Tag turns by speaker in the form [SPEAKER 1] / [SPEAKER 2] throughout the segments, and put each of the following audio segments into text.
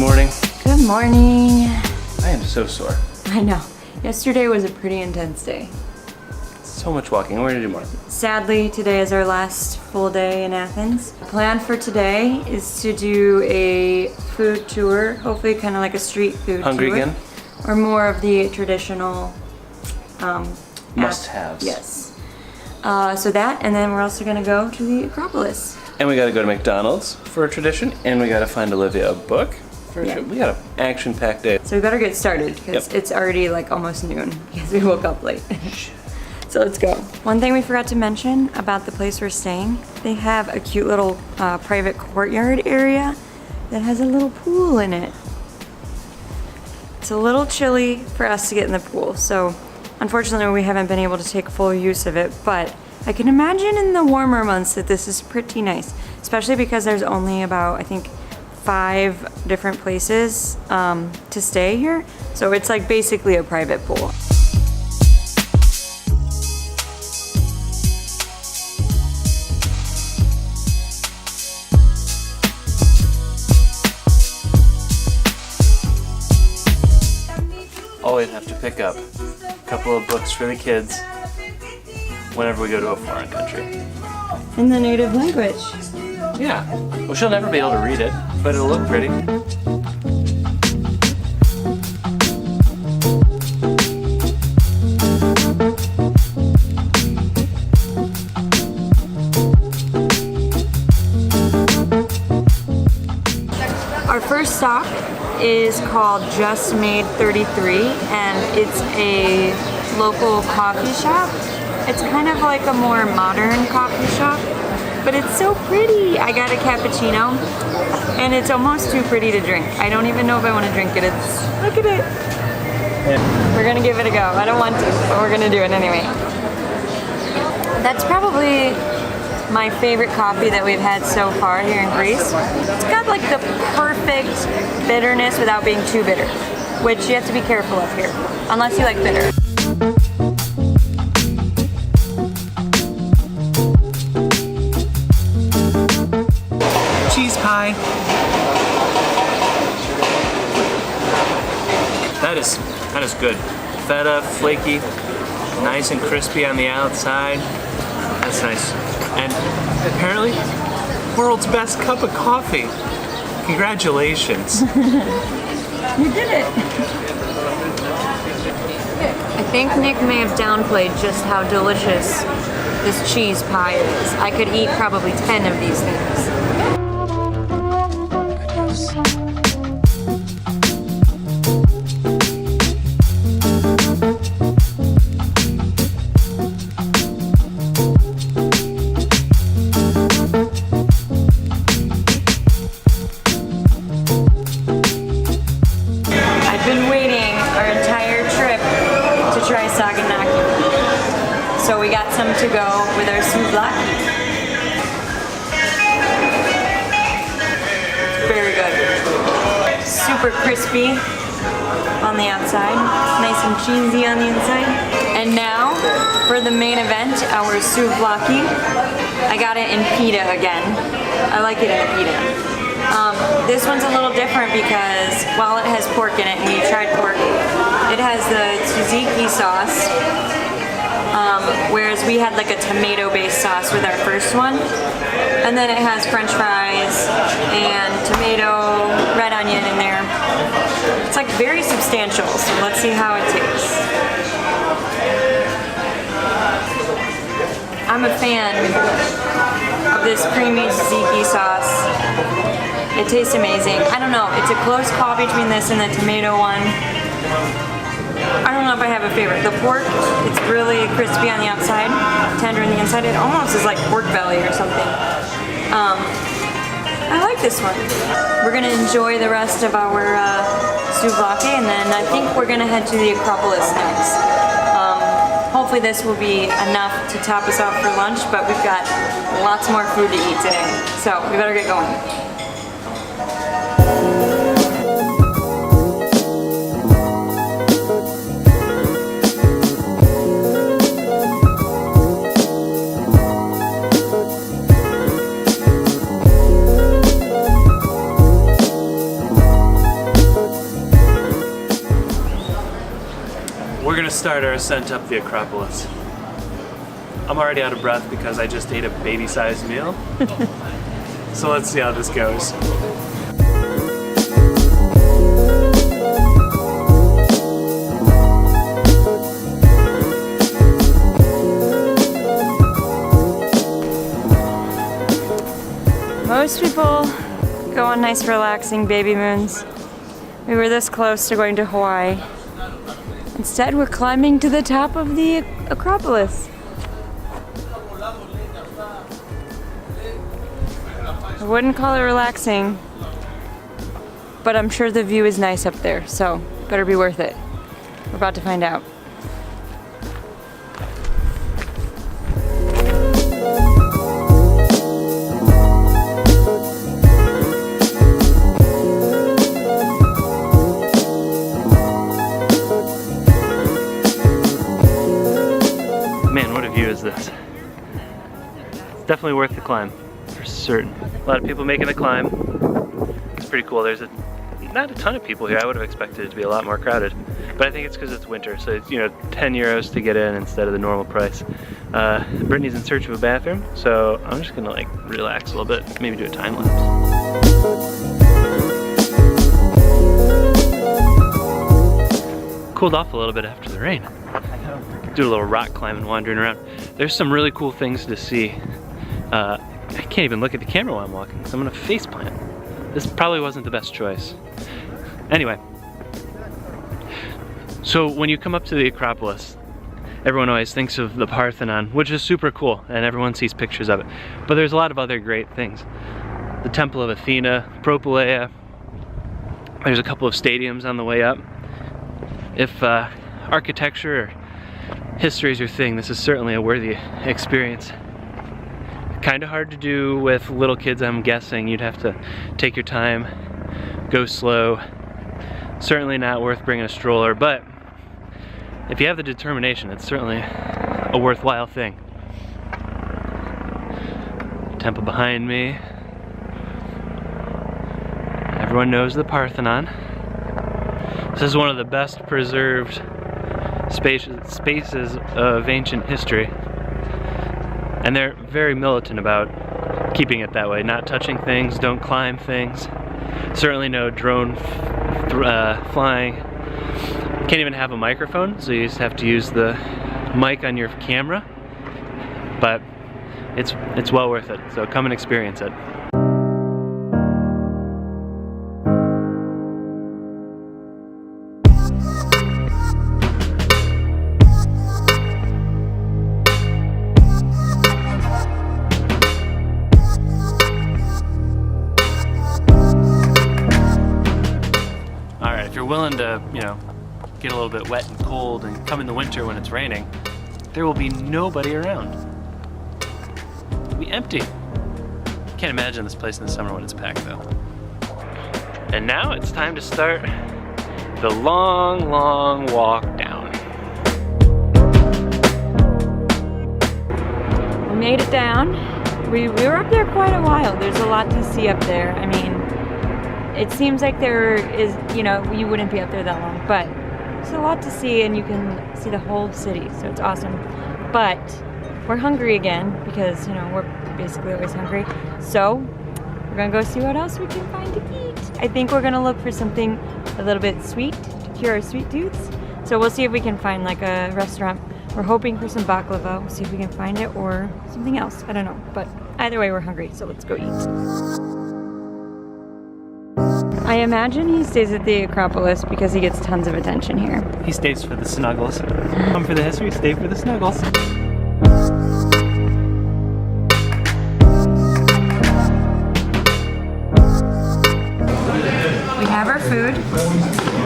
[SPEAKER 1] morning.
[SPEAKER 2] Good morning.
[SPEAKER 1] I am so sore.
[SPEAKER 2] I know. Yesterday was a pretty intense day.
[SPEAKER 1] So much walking. We're gonna do more.
[SPEAKER 2] Sadly, today is our last full day in Athens. The plan for today is to do a food tour, hopefully kind of like a street food
[SPEAKER 1] Hungry
[SPEAKER 2] tour.
[SPEAKER 1] again?
[SPEAKER 2] Or more of the traditional
[SPEAKER 1] must-haves.
[SPEAKER 2] Yes. So that, and then we're also gonna go to the Acropolis.
[SPEAKER 1] And we gotta go to McDonald's for a tradition, and we gotta find Olivia a book for a
[SPEAKER 2] Yeah.
[SPEAKER 1] show. We got an action-packed day.
[SPEAKER 2] So we better get started because it's already like almost noon because we woke up late. So let's go. One thing we forgot to mention about the place we're staying, they have a cute little private courtyard area that has a little pool in it. It's a little chilly for us to get in the pool, so unfortunately we haven't been able to take full use of it, but I can imagine in the warmer months that this is pretty nice, especially because there's only about, I think, 5 different places to stay here. So it's like basically a private pool.
[SPEAKER 1] Always have to pick up a couple of books for the kids whenever we go to a foreign country.
[SPEAKER 2] In the native language.
[SPEAKER 1] Yeah. Well, she'll never be able to read it, but it'll look pretty.
[SPEAKER 2] Our first stop is called Just Made 33, and it's a local coffee shop. It's kind of like a more modern coffee shop, but it's so pretty. I got a cappuccino, and it's almost too pretty to drink. I don't even know if I want to drink it. Look at it. Yeah. We're gonna give it a go. I don't want to, but we're gonna do it anyway. That's probably my favorite coffee that we've had so far here in Greece. It's got like the perfect bitterness without being too bitter, which you have to be careful of here, unless you like bitter.
[SPEAKER 1] Cheese pie. That is good. Feta, flaky, nice and crispy on the outside. That's nice. And apparently, world's best cup of coffee. Congratulations.
[SPEAKER 2] You did it. I think Nick may have downplayed just how delicious this cheese pie is. I could eat probably 10 of these things. Saganaki. So we got some to go with our Souvlaki. Very good. Super crispy on the outside, nice and cheesy on the inside. And now for the main event, our Souvlaki. I got it in pita again. I like it in pita. This one's a little different because while it has pork in it, and we tried pork, it has the tzatziki sauce, whereas we had like a tomato-based sauce with our first one. And then it has french fries and tomato, red onion in there. It's like very substantial, so let's see how it tastes. I'm a fan of this creamy tzatziki sauce. It tastes amazing. I don't know, it's a close call between this and the tomato one. I don't know if I have a favorite. The pork, it's really crispy on the outside, tender on the inside. It almost is like pork belly or something. I like this one. We're gonna enjoy the rest of our souvlaki, and then I think we're gonna head to the Acropolis next. Hopefully this will be enough to top us off for lunch, but we've got lots more food to eat today. So we better get going.
[SPEAKER 1] start our ascent up the Acropolis. I'm already out of breath because I just ate a baby-sized meal. So let's see how this goes.
[SPEAKER 2] Most people go on nice relaxing baby moons. We were this close to going to Hawaii. Instead, we're climbing to the top of the Acropolis. I wouldn't call it relaxing, but I'm sure the view is nice up there, so better be worth it. We're about to find out.
[SPEAKER 1] Man, what a view is this. It's definitely worth the climb, for certain. A lot of people making the climb. It's pretty cool. There's not a ton of people here. I would have expected it to be a lot more crowded. But I think it's because it's winter, so it's, 10 euros to get in instead of the normal price. Brittany's in search of a bathroom, so I'm just gonna relax a little bit, maybe do a time lapse. Cooled off a little bit after the rain. Do a little rock climbing, wandering around. There's some really cool things to see. I can't even look at the camera while I'm walking because I'm gonna face plant. This probably wasn't the best choice. Anyway, so when you come up to the Acropolis, everyone always thinks of the Parthenon, which is super cool, and everyone sees pictures of it. But there's a lot of other great things. The Temple of Athena, Acropolis. There's a couple of stadiums on the way up. If architecture or history is your thing, this is certainly a worthy experience. Kind of hard to do with little kids, I'm guessing. You'd have to take your time, go slow. Certainly not worth bringing a stroller, but if you have the determination, it's certainly a worthwhile thing. Temple behind me. Everyone knows the Parthenon. This is one of the best preserved spaces of ancient history. And they're very militant about keeping it that way. Not touching things, don't climb things. Certainly no drone flying. Can't even have a microphone, so you just have to use the mic on your camera. But it's well worth it, so come and experience it. If you're willing to, get a little bit wet and cold and come in the winter when it's raining, there will be nobody around. It'll be empty. Can't imagine this place in the summer when it's packed though. And now it's time to start the long, long walk down.
[SPEAKER 2] We made it down. We were up there quite a while. There's a lot to see up there. I mean, it seems like there is, you wouldn't be up there that long, but there's a lot to see and you can see the whole city, so it's awesome. But we're hungry again because, we're basically always hungry. So we're gonna go see what else we can find to eat. I think we're gonna look for something a little bit sweet to cure our sweet tooths. So we'll see if we can find like a restaurant. We're hoping for some baklava. We'll see if we can find it or something else. I don't know, but either way we're hungry, so let's go eat. I imagine he stays at the Acropolis because he gets tons of attention here.
[SPEAKER 1] He stays for the snuggles. Come for the history, stay for the snuggles.
[SPEAKER 2] We have our food.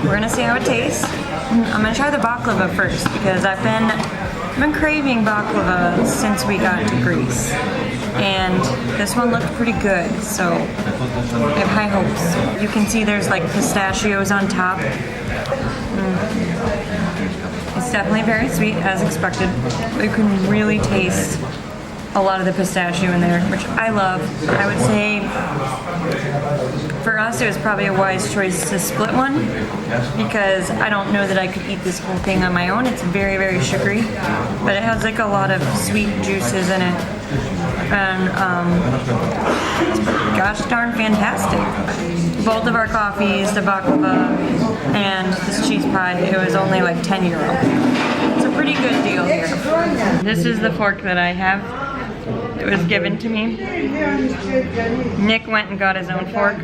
[SPEAKER 2] We're gonna see how it tastes. I'm gonna try the baklava first because I've been craving baklava since we got to Greece. And this one looked pretty good, so I have high hopes. You can see there's like pistachios on top. It's definitely very sweet, as expected. You can really taste a lot of the pistachio in there, which I love. I would say for us it was probably a wise choice to split one because I don't know that I could eat this whole thing on my own. It's very, very sugary, but it has like a lot of sweet juices in it. And it's gosh darn fantastic. Both of our coffees, the baklava and this cheese pie, it was only like €10. It's a pretty good deal here. This is the fork that I have. It was given to me. Nick went and got his own fork.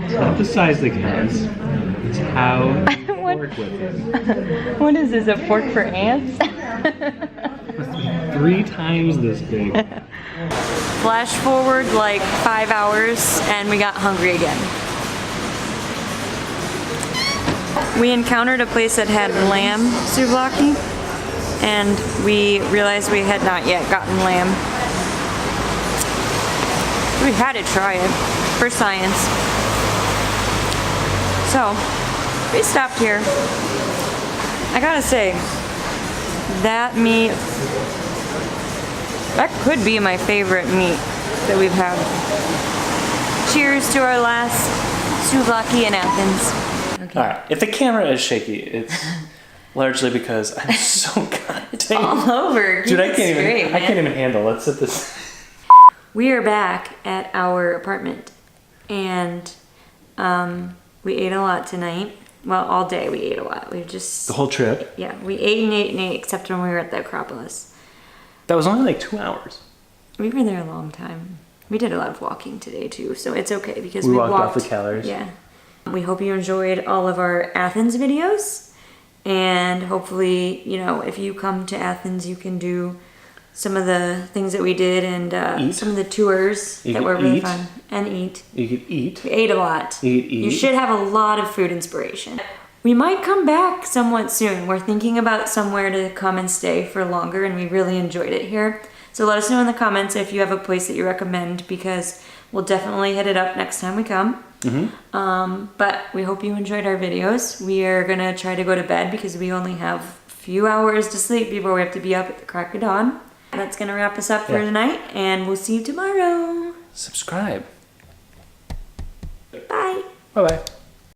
[SPEAKER 1] It's not the size that counts. It's how you work with it.
[SPEAKER 2] What is this, a fork for ants?
[SPEAKER 1] 3 times this big.
[SPEAKER 2] Flash forward like 5 hours and we got hungry again. We encountered a place that had lamb souvlaki and we realized we had not yet gotten lamb. We had to try it for science. So, we stopped here. I gotta say, that meat, that could be my favorite meat that we've had. Cheers to our last souvlaki in Athens. Okay.
[SPEAKER 1] Alright, if the camera is shaky, it's largely because I'm so goddamn...
[SPEAKER 2] All over.
[SPEAKER 1] Dude, I can't even handle. Let's set this...
[SPEAKER 2] We are back at our apartment and we ate a lot tonight. Well, all day we ate a lot. We just...
[SPEAKER 1] The whole trip?
[SPEAKER 2] Yeah, we ate and ate and ate except when we were at the Acropolis.
[SPEAKER 1] That was only like 2 hours.
[SPEAKER 2] We were there a long time. We did a lot of walking today too, so it's okay because
[SPEAKER 1] we walked off the calories.
[SPEAKER 2] Yeah. We hope you enjoyed all of our Athens videos and hopefully, you know, if you come to Athens you can do some of the things that we did and some of the tours that were really fun. And eat.
[SPEAKER 1] You could eat.
[SPEAKER 2] We ate a lot.
[SPEAKER 1] You
[SPEAKER 2] should have a lot of food inspiration. We might come back somewhat soon. We're thinking about somewhere to come and stay for longer and we really enjoyed it here. So let us know in the comments if you have a place that you recommend because we'll definitely hit it up next time we come. But we hope you enjoyed our videos. We are gonna try to go to bed because we only have a few hours to sleep before we have to be up at the crack of dawn. That's gonna wrap us up for tonight and we'll see you tomorrow.
[SPEAKER 1] Subscribe.
[SPEAKER 2] Bye.
[SPEAKER 1] Bye-bye.